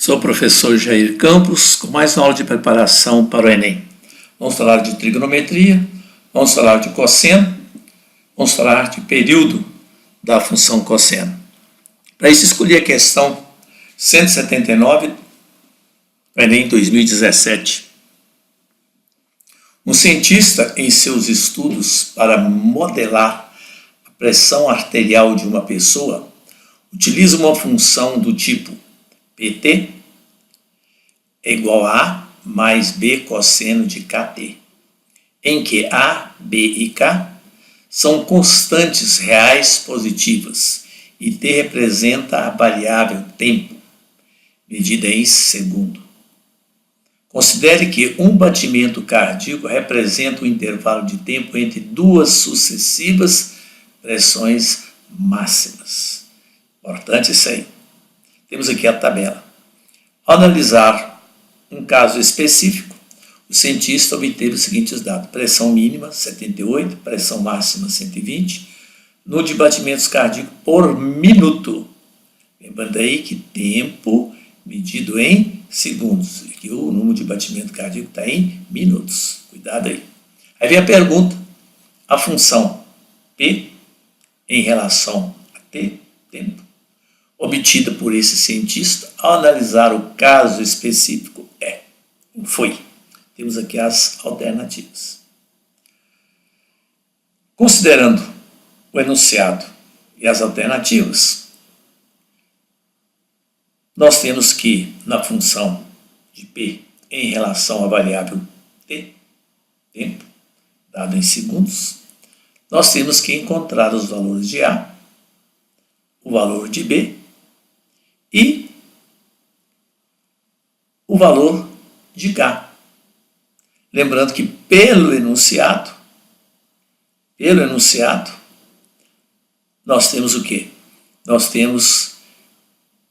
Sou o professor Jair Campos, com mais uma aula de preparação para o Enem. Vamos falar de trigonometria, vamos falar de cosseno, vamos falar de período da função cosseno. Para isso, escolhi a questão 179 do Enem 2017. Um cientista, em seus estudos para modelar a pressão arterial de uma pessoa, utiliza uma função do tipo PT é igual a A mais B cosseno de KT, em que A, B e K são constantes reais positivas e T representa a variável tempo, medida em segundo. Considere que um batimento cardíaco representa o intervalo de tempo entre duas sucessivas pressões máximas. Importante isso aí. Temos aqui a tabela. Ao analisar um caso específico, o cientista obteve os seguintes dados: pressão mínima 78, pressão máxima 120, número de batimentos cardíacos por minuto. Lembrando aí que tempo medido em segundos, e que o número de batimento cardíaco está em minutos. Cuidado aí. Aí vem a pergunta: a função P em relação a T, tempo, obtida por esse cientista ao analisar o caso específico foi. Temos aqui as alternativas. Considerando o enunciado e as alternativas, nós temos que, na função de P em relação à variável T, tempo, dado em segundos, nós temos que encontrar os valores de A, o valor de B e o valor de K. Lembrando que pelo enunciado, nós temos o quê? Nós temos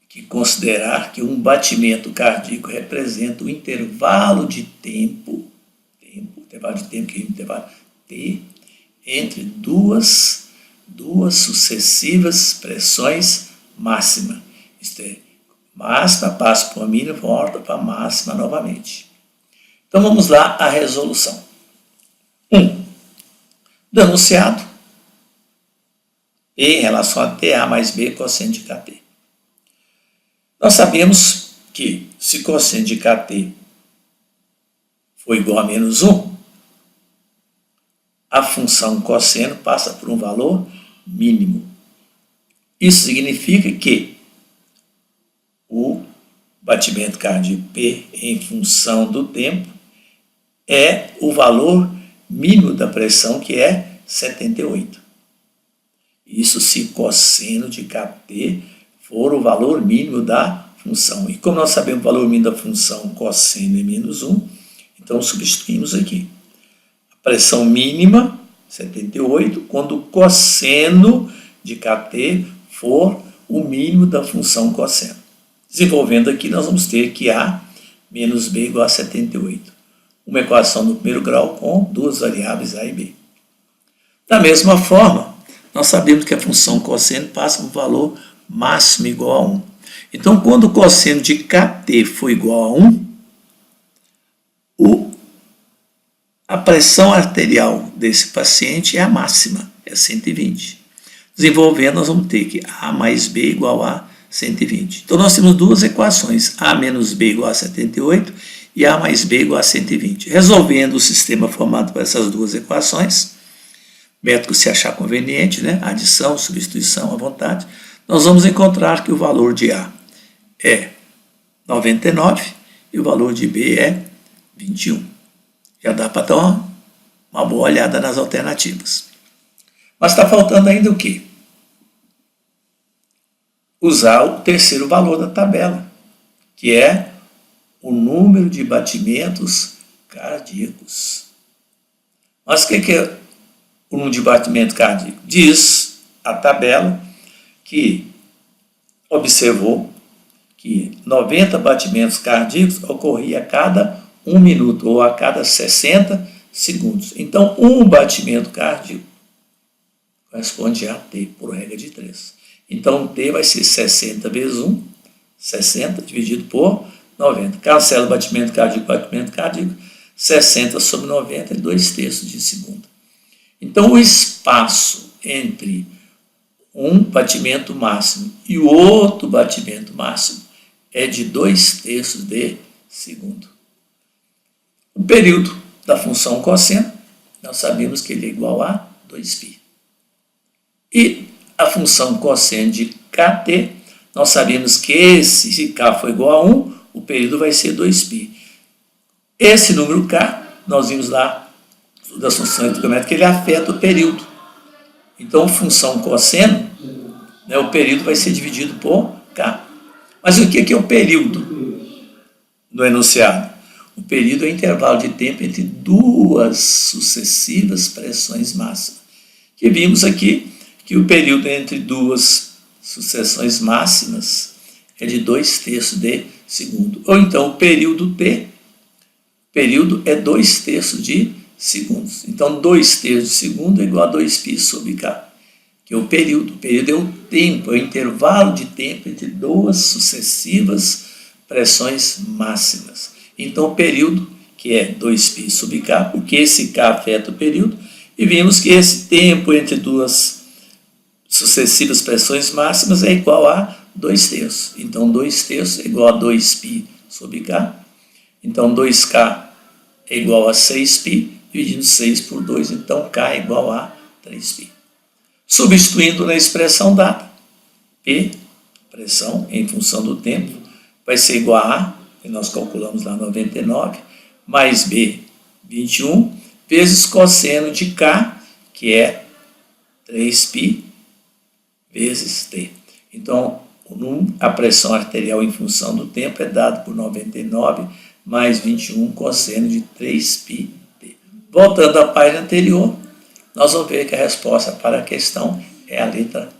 que considerar que um batimento cardíaco representa o intervalo de tempo que é o intervalo T, entre duas sucessivas pressões máximas. Isto é, máxima passa por uma mínima, volta para a máxima novamente. Então vamos lá à resolução. 1. Do enunciado, P em relação a TA mais B cosseno de KT. Nós sabemos que se cosseno de KT for igual a menos 1, a função cosseno passa por um valor mínimo. Isso significa que o batimento cardíaco P em função do tempo é o valor mínimo da pressão, que é 78. Isso se cosseno de KT for o valor mínimo da função. E como nós sabemos o valor mínimo da função cosseno é menos 1, então substituímos aqui. A pressão mínima, 78, quando o cosseno de KT for o mínimo da função cosseno. Desenvolvendo aqui, nós vamos ter que A menos B igual a 78. Uma equação no primeiro grau com duas variáveis A e B. Da mesma forma, nós sabemos que a função cosseno passa por um valor máximo igual a 1. Então, quando o cosseno de KT for igual a 1, a pressão arterial desse paciente é a máxima, é 120. Desenvolvendo, nós vamos ter que A mais B igual a 120. Então, nós temos duas equações, A menos B igual a 78 e A mais B igual a 120. Resolvendo o sistema formado por essas duas equações, método se achar conveniente, né? Adição, substituição à vontade, nós vamos encontrar que o valor de A é 99 e o valor de B é 21. Já dá para dar uma boa olhada nas alternativas. Mas está faltando ainda o quê? Usar o terceiro valor da tabela, que é o número de batimentos cardíacos. Mas o que é o número de batimento cardíaco? Diz a tabela que observou que 90 batimentos cardíacos ocorriam a cada 1 minuto ou a cada 60 segundos. Então, um batimento cardíaco corresponde a T, por regra de 3. Então, T vai ser 60 vezes 1, 60 dividido por 90. Cancela batimento cardíaco, 60 sobre 90 é 2/3 de segundo. Então, o espaço entre um batimento máximo e o outro batimento máximo é de 2/3 de segundo. O período da função cosseno, nós sabemos que ele é igual a 2π. E a função cosseno de kt, nós sabemos que se k for igual a 1, o período vai ser 2π. Esse número k, nós vimos lá das funções trigonométricas, ele afeta o período. Então, a função cosseno, né, o período vai ser dividido por k. Mas o que é o período no enunciado? O período é o intervalo de tempo entre duas sucessivas pressões máximas. Que vimos aqui que o período entre duas sucessões máximas é de 2/3 de segundo. Ou então, o período T, período é 2/3 de segundos. Então, 2/3 de segundo é igual a 2π sobre k, que é o período. O período é o tempo, é o intervalo de tempo entre duas sucessivas pressões máximas. Então, o período, que é 2π sobre k, porque esse k afeta o período, e vimos que esse tempo entre duas sucessivas pressões máximas é igual a 2/3. Então, 2/3 é igual a 2π sobre k. Então, 2k é igual a 6π, dividindo 6 por 2, então k é igual a 3π. Substituindo na expressão dada, P, pressão em função do tempo, vai ser igual a, que nós calculamos lá 99, mais B, 21, vezes cosseno de K, que é 3π, vezes T. Então, a pressão arterial em função do tempo é dada por 99 mais 21 cosseno de 3π T. Voltando à página anterior, nós vamos ver que a resposta para a questão é a letra